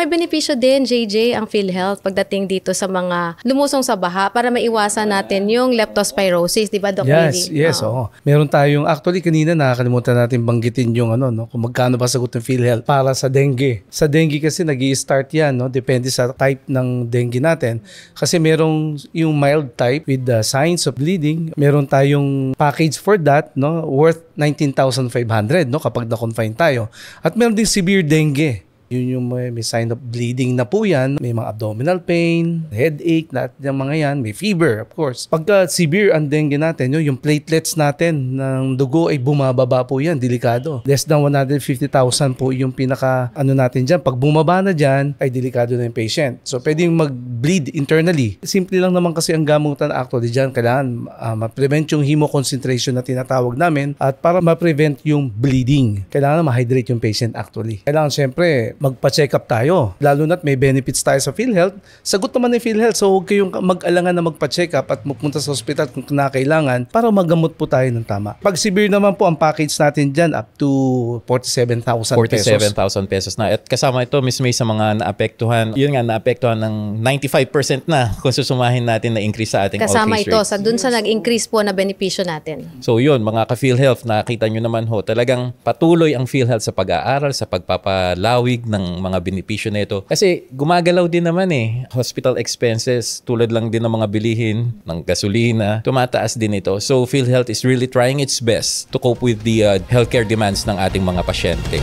May benepisyo din, JJ, ang PhilHealth pagdating dito sa mga lumusong sa baha para maiwasan natin yung leptospirosis, di ba, Doc Willie? Yes, oo. Meron tayong, actually kanina nakakalimutan natin banggitin yung kung magkano ba sagot ng PhilHealth para sa dengue. Sa dengue kasi nag-i-start yan, no? Depende sa type ng dengue natin. Kasi merong yung mild type with the signs of bleeding. Meron tayong package for that, no? Worth 19,500, no? Kapag na-confine tayo. At meron din severe dengue. Yun yung may sign of bleeding na po yan. May mga abdominal pain, headache, lahat ng mga yan. May fever, of course. Pagka severe ang dengue natin, yung platelets natin ng dugo ay bumababa po yan. Delikado. Less than 150,000 po yung pinaka natin dyan. Pag bumaba na dyan, ay delikado na yung patient. So, pwedeng mag-bleed internally. Simple lang naman kasi ang gamutan actually dyan. Kailangan ma-prevent yung hemoconcentration na tinatawag namin at para ma-prevent yung bleeding. Kailangan ma-hydrate yung patient actually. Kailangan syempre magpa-check up tayo. Lalo na't may benefits tayo sa PhilHealth. Sagot naman ng PhilHealth. So huwag kayong mag-alangan na magpa-check up at magpunta sa hospital kung kinakailangan para magamot po tayo ng tama. Pag severe naman po ang package natin dyan up to 47,000 pesos. 47,000 pesos na. At kasama ito, Miss May, sa mga naapektuhan. Yun nga, naapektuhan ng 95% na kung susumahin natin na increase sa ating kasama all-case ito rate. sa dun sa nag-increase po na benepisyo natin. So yun, mga ka-PhilHealth, nakita nyo naman ho, talagang patuloy ang PhilHealth sa pag-aaral, sa pagpapalawig ng mga benepisyo nito. Kasi gumagalaw din naman hospital expenses, tulad lang din ng mga bilihin, ng gasolina, tumataas din ito. So PhilHealth is really trying its best to cope with the healthcare demands ng ating mga pasyente.